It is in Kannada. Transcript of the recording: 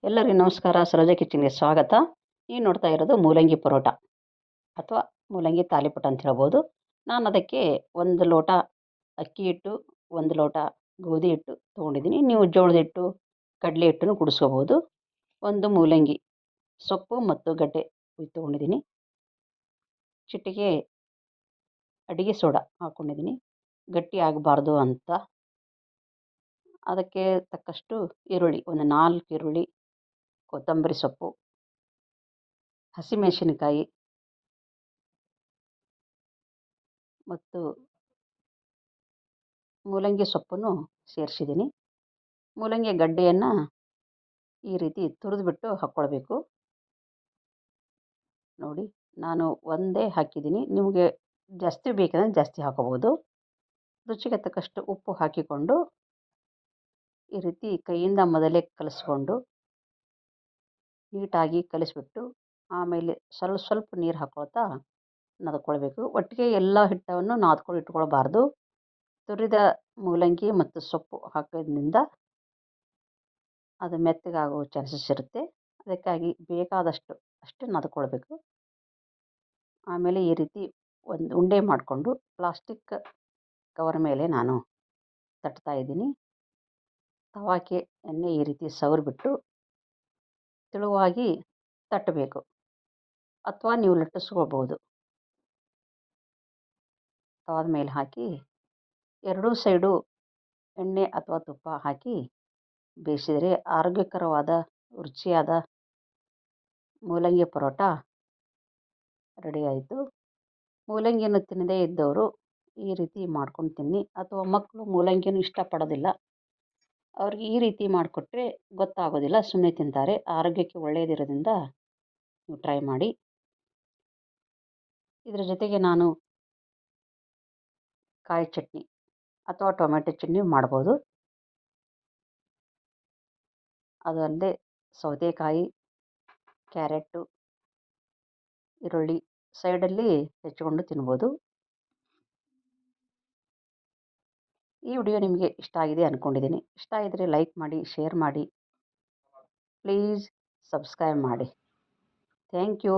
ಎಲ್ಲರಿಗೂ ನಮಸ್ಕಾರ. ಸರೋಜಾ ಕಿಚನ್ಗೆ ಸ್ವಾಗತ. ನೀವು ನೋಡ್ತಾ ಇರೋದು ಮೂಲಂಗಿ ಪರೋಟ ಅಥವಾ ಮೂಲಂಗಿ ತಾಲಿಪಟ ಅಂತ ಹೇಳ್ಬೋದು. ನಾನು ಅದಕ್ಕೆ 1 ಲೋಟ ಅಕ್ಕಿ ಹಿಟ್ಟು, 1 ಲೋಟ ಗೋಧಿ ಹಿಟ್ಟು ತೊಗೊಂಡಿದ್ದೀನಿ. ನೀವು ಜೋಳದ ಹಿಟ್ಟು, ಕಡಲೆ ಹಿಟ್ಟನ್ನು ಕುಡಿಸ್ಕೋಬೋದು. 1 ಮೂಲಂಗಿ ಸೊಪ್ಪು ಮತ್ತು ಗಡ್ಡೆ ತೊಗೊಂಡಿದ್ದೀನಿ. ಚಿಟಿಕೆ ಅಡುಗೆ ಸೋಡಾ ಹಾಕ್ಕೊಂಡಿದ್ದೀನಿ, ಗಟ್ಟಿ ಆಗಬಾರ್ದು ಅಂತ. ಅದಕ್ಕೆ ತಕ್ಕಷ್ಟು ಈರುಳ್ಳಿ, ಒಂದು 4 ಈರುಳ್ಳಿ, ಕೊತ್ತಂಬರಿ ಸೊಪ್ಪು, ಹಸಿಮೆಣಸಿನಕಾಯಿ ಮತ್ತು ಮೂಲಂಗಿ ಸೊಪ್ಪನ್ನು ಸೇರಿಸಿದ್ದೀನಿ. ಮೂಲಂಗಿ ಗಡ್ಡೆಯನ್ನು ಈ ರೀತಿ ತುರಿದ್ಬಿಟ್ಟು ಹಾಕ್ಕೊಳ್ಬೇಕು. ನೋಡಿ, ನಾನು ಒಂದೇ ಹಾಕಿದ್ದೀನಿ. ನಿಮಗೆ ಜಾಸ್ತಿ ಬೇಕಂದರೆ ಜಾಸ್ತಿ ಹಾಕೋಬೋದು. ರುಚಿಗೆ ತಕ್ಕಷ್ಟು ಉಪ್ಪು ಹಾಕಿಕೊಂಡು ಈ ರೀತಿ ಕೈಯಿಂದ ಮೊದಲೇ ಕಲಿಸ್ಕೊಂಡು ನೀಟಾಗಿ ಕಲಿಸ್ಬಿಟ್ಟು ಆಮೇಲೆ ಸ್ವಲ್ಪ ನೀರು ಹಾಕ್ಕೊಳ್ತಾ ನಾದ್ಕೊಳ್ಬೇಕು. ಒಟ್ಟಿಗೆ ಎಲ್ಲ ಹಿಟ್ಟನ್ನು ನಾದ್ಕೊಂಡು ಇಟ್ಕೊಳ್ಬಾರ್ದು. ತುರಿದ ಮೂಲಂಗಿ ಮತ್ತು ಸೊಪ್ಪು ಹಾಕೋದ್ರಿಂದ ಅದು ಮೆತ್ತಗಾಗೋ ಚಾನ್ಸಸ್ ಇರುತ್ತೆ. ಅದಕ್ಕಾಗಿ ಬೇಕಾದಷ್ಟು ಅಷ್ಟೇ ನಾದ್ಕೊಳ್ಬೇಕು. ಆಮೇಲೆ ಈ ರೀತಿ ಒಂದು ಉಂಡೆ ಮಾಡಿಕೊಂಡು ಪ್ಲಾಸ್ಟಿಕ್ ಕವರ್ ಮೇಲೆ ನಾನು ತಟ್ತಾ ಇದ್ದೀನಿ. ತವಾಕ್ಕೆ ಎಣ್ಣೆ ಈ ರೀತಿ ಸವರಿಬಿಟ್ಟು ತೆಳುವಾಗಿ ತಟ್ಟಬೇಕು, ಅಥವಾ ನೀವು ಲಟ್ಟಿಸ್ಕೋಬೋದು. ತವಾದ ಮೇಲೆ ಹಾಕಿ ಎರಡೂ ಸೈಡು ಎಣ್ಣೆ ಅಥವಾ ತುಪ್ಪ ಹಾಕಿ ಬೇಯಿಸಿದರೆ ಆರೋಗ್ಯಕರವಾದ ರುಚಿಯಾದ ಮೂಲಂಗಿ ಪರೋಟ ರೆಡಿ ಆಯಿತು. ಮೂಲಂಗಿಯನ್ನು ತಿನ್ನದೇ ಇದ್ದವರು ಈ ರೀತಿ ಮಾಡ್ಕೊಂಡು ತಿನ್ನಿ. ಅಥವಾ ಮಕ್ಕಳು ಮೂಲಂಗಿಯನ್ನು ಇಷ್ಟಪಡೋದಿಲ್ಲ, ಅವ್ರಿಗೆ ಈ ರೀತಿ ಮಾಡಿಕೊಟ್ರೆ ಗೊತ್ತಾಗೋದಿಲ್ಲ, ಸುಮ್ಮನೆ ತಿಂತಾರೆ. ಆರೋಗ್ಯಕ್ಕೆ ಒಳ್ಳೆಯದಿರೋದ್ರಿಂದ ನೀವು ಟ್ರೈ ಮಾಡಿ. ಇದರ ಜೊತೆಗೆ ನಾನು ಕಾಯಿ ಚಟ್ನಿ ಅಥವಾ ಟೊಮೆಟೊ ಚಟ್ನಿ ಮಾಡ್ಬೋದು. ಅದು ಅಲ್ಲದೆ ಸೌತೆಕಾಯಿ, ಕ್ಯಾರೆಟು, ಈರುಳ್ಳಿ ಸೈಡಲ್ಲಿ ಹೆಚ್ಚಿಕೊಂಡು ತಿನ್ಬೋದು. ಈ ವಿಡಿಯೋ ನಿಮಗೆ ಇಷ್ಟ ಆಗಿದೆ ಅಂದ್ಕೊಂಡಿದ್ದೀನಿ. ಇಷ್ಟ ಆಗಿದರೆ ಲೈಕ್ ಮಾಡಿ, ಶೇರ್ ಮಾಡಿ, ಪ್ಲೀಸ್ ಸಬ್ಸ್ಕ್ರೈಬ್ ಮಾಡಿ. Thank you.